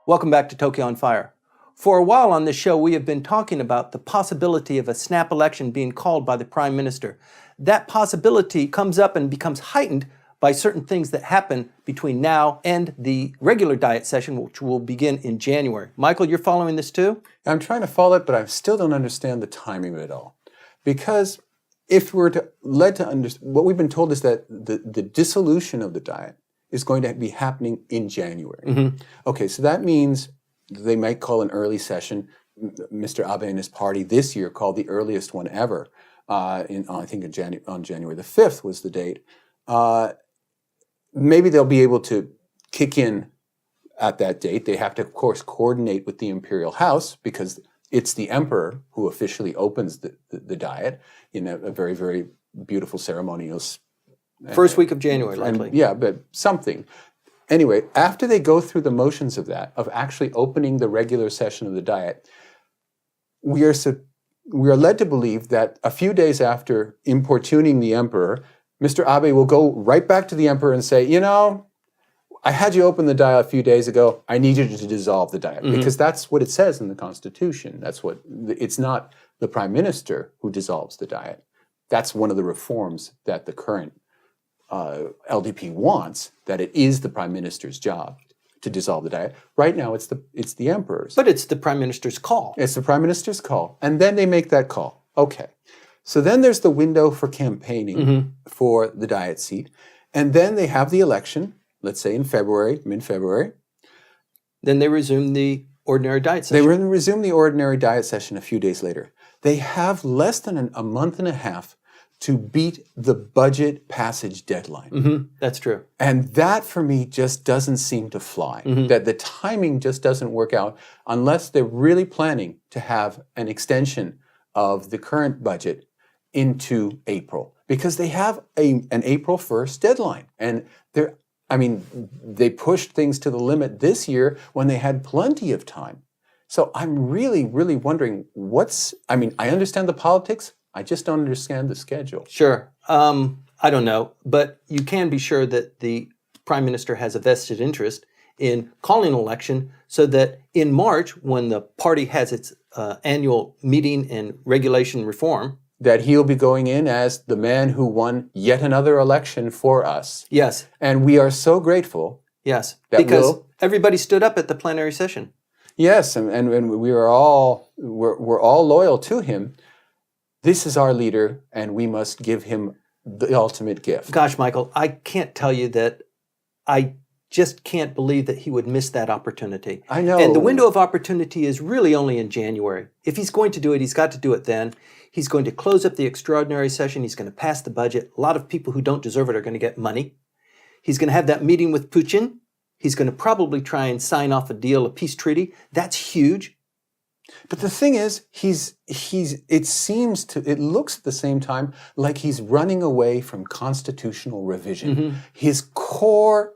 Welcome back to Tokyo on Fire. For a while on this show, we have been talking about the possibility of a snap election being called by the Prime Minister. That possibility comes up and becomes heightened by certain things that happen between now and the regular diet session, which will begin in January. Michael, you're following this too? I'm trying to follow it, but I still don't understand the timing of it all. Because if we're led to understand, what we've been told is that the dissolution of the diet is going to be happening in January. Mm-hmm. Okay, so that means they might call an early session. Mr. Abe and his party this year called the earliest one ever. I think on January the 5th was the date. Maybe they'll be able to kick in at that date. They have to, of course, coordinate with the Imperial House because it's the emperor who officially opens the diet in a very, very beautiful ceremonial. First week of January, likely. Yeah, but something. Anyway, after they go through the motions of that, of actually opening the regular session of the diet, we are led to believe that a few days after importuning the emperor, Mr. Abe will go right back to the emperor and say, you know, I had you open the diet a few days ago. I need you to dissolve the diet. Mm-hmm. Because that's what it says in the Constitution. It's not the Prime Minister who dissolves the diet. That's one of the reforms that the current LDP wants, that it is the Prime Minister's job to dissolve the diet. Right now, it's the Emperor's. But it's the Prime Minister's call. It's the Prime Minister's call. And then they make that call. Okay. So then there's the window for campaigning for the diet seat. And then they have the election, let's say in February, mid-February. Then they resume the ordinary diet session. They resume the ordinary diet session a few days later. They have less than a month and a half to beat the budget passage deadline. Mm-hmm. That's true. And that, for me, just doesn't seem to fly. Mm-hmm. That the timing just doesn't work out unless they're really planning to have an extension of the current budget into April. Because they have an April 1st deadline. And they pushed things to the limit this year when they had plenty of time. So I'm really, really wondering I understand the politics, I just don't understand the schedule. Sure. I don't know. But you can be sure that the Prime Minister has a vested interest in calling an election so that in March, when the party has its annual meeting and regulation reform, that he'll be going in as the man who won yet another election for us. Yes. And we are so grateful. Yes. Because everybody stood up at the plenary session. Yes, and we're all loyal to him. This is our leader, and we must give him the ultimate gift. Gosh, Michael, I can't tell you that I just can't believe that he would miss that opportunity. I know. And the window of opportunity is really only in January. If he's going to do it, he's got to do it then. He's going to close up the extraordinary session. He's going to pass the budget. A lot of people who don't deserve it are going to get money. He's going to have that meeting with Putin. He's going to probably try and sign off a peace treaty. That's huge. But the thing is, it looks at the same time like he's running away from constitutional revision. Mm-hmm. His core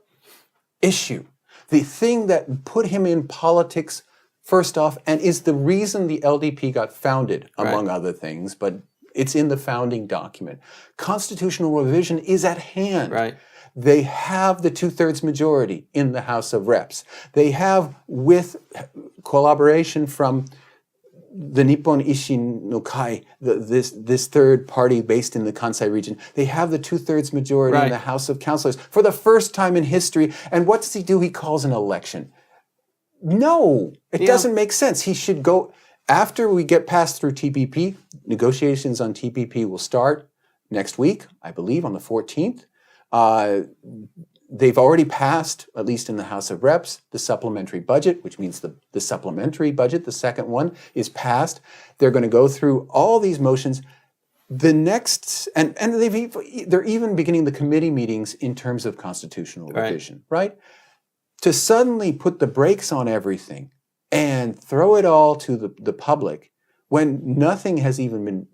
issue, the thing that put him in politics first off, and is the reason the LDP got founded, among other things, but it's in the founding document. Constitutional revision is at hand. Right. They have the 2/3 majority in the House of Reps. They have, with collaboration from the Nippon Ishin no Kai, this third party based in the Kansai region, they have the 2/3 majority in the House of Councilors for the first time in history. And what does he do? He calls an election. No, it doesn't make sense. He should go, after we get passed through TPP, negotiations on TPP will start next week, I believe, on the 14th. They've already passed, at least in the House of Reps, the supplementary budget, which means the supplementary budget, the second one, is passed. They're going to go through all these motions. The next, and they're even beginning the committee meetings in terms of constitutional revision, right? To suddenly put the brakes on everything and throw it all to the public when nothing has even been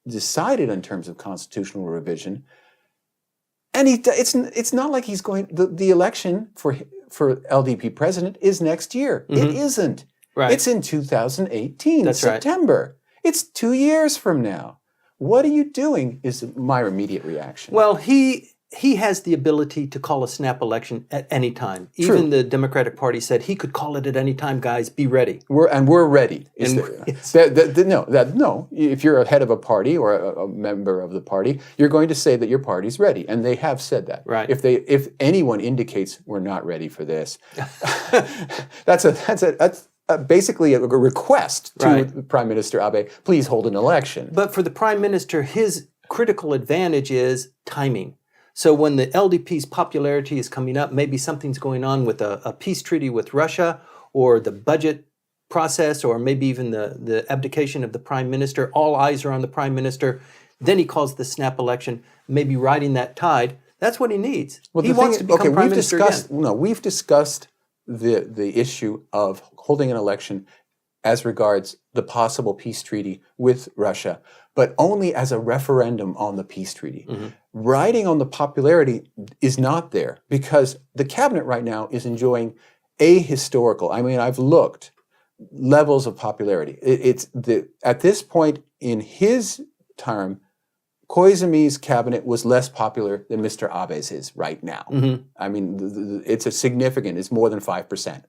decided in terms of constitutional revision. And it's not like he's going, the election for LDP president is next year. Mm-hmm. It isn't. Right. It's in 2018, That's September. Right. It's 2 years from now. What are you doing is my immediate reaction. Well, he he has the ability to call a snap election at any time. Even the Democratic Party said he could call it at any time, guys, be ready. We're ready. Yes. No. If you're a head of a party or a member of the party, you're going to say that your party's ready, and they have said that. Right. If anyone indicates we're not ready for this, that's basically a request to Prime Minister Abe. Please hold an election. But for the Prime Minister, his critical advantage is timing. So when the LDP's popularity is coming up, maybe something's going on with a peace treaty with Russia, or the budget process, or maybe even the abdication of the Prime Minister. All eyes are on the Prime Minister. Then he calls the snap election, maybe riding that tide. That's what he needs. Well, he wants to become Prime Minister again. No, we've discussed the issue of holding an election as regards the possible peace treaty with Russia, but only as a referendum on the peace treaty. Mm-hmm. Riding on the popularity is not there, because the cabinet right now is enjoying ahistorical, I've looked, levels of popularity. At this point in his term, Koizumi's cabinet was less popular than Mr. Abe's is right now. Mm-hmm. It's more than 5%.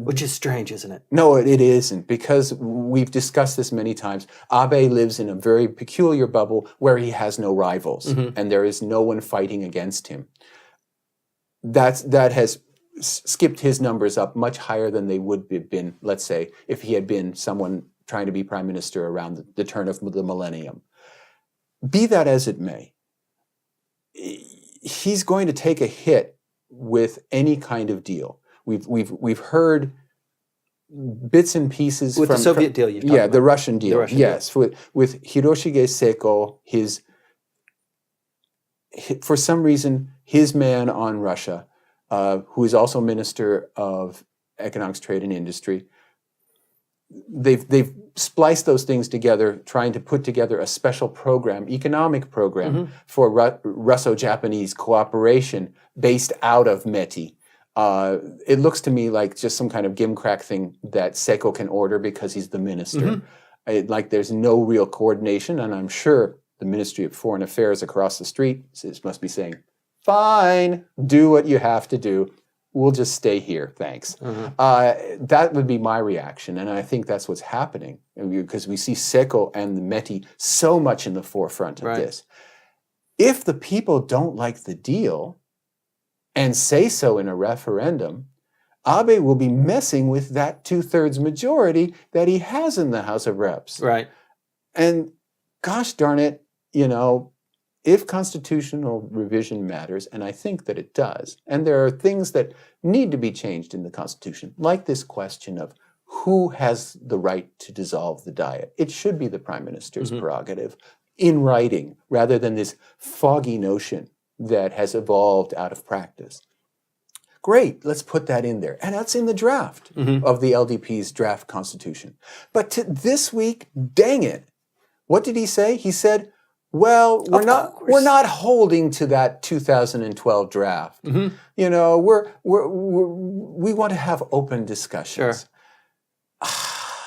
Which is strange, isn't it? No, it isn't, because we've discussed this many times. Abe lives in a very peculiar bubble where he has no rivals, mm-hmm. and there is no one fighting against him. That has skipped his numbers up much higher than they would have been, let's say, if he had been someone trying to be prime minister around the turn of the millennium. Be that as it may, he's going to take a hit with any kind of deal. We've heard bits and pieces with the Soviet deal. You're talking about. The Russian deal. Yes, deal. With Hiroshige Seiko, for some reason, his man on Russia, who is also Minister of Economics, Trade, and Industry. They've spliced those things together, trying to put together a special program, economic program, mm-hmm. for Russo-Japanese cooperation based out of METI. It looks to me like just some kind of gimcrack thing that Seiko can order because he's the minister. Mm-hmm. There's no real coordination, and I'm sure the Ministry of Foreign Affairs across the street must be saying, fine, do what you have to do. We'll just stay here, thanks. Mm-hmm. That would be my reaction, and I think that's what's happening, because we see Seiko and the METI so much in the forefront of this. If the people don't like the deal and say so in a referendum, Abe will be messing with that 2/3 majority that he has in the House of Reps. Right. And gosh darn it, if constitutional revision matters, and I think that it does, and there are things that need to be changed in the Constitution, like this question of who has the right to dissolve the Diet. It should be the Prime Minister's mm-hmm. prerogative in writing, rather than this foggy notion that has evolved out of practice. Great, let's put that in there. And that's in the draft mm-hmm. of the LDP's draft constitution. But this week, dang it, what did he say? He said, well, we're not holding to that 2012 draft. Mm-hmm. We want to have open discussions. Sure.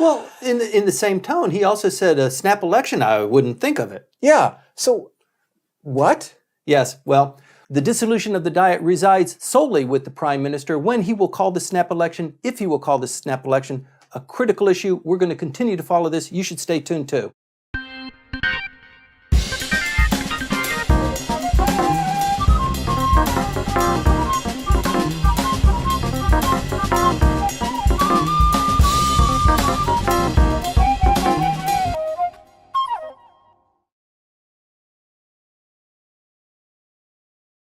Well, in the same tone, he also said a snap election, I wouldn't think of it. Yeah. So what? Yes. Well, the dissolution of the Diet resides solely with the Prime Minister when he will call the snap election, if he will call the snap election, a critical issue. We're going to continue to follow this. You should stay tuned too.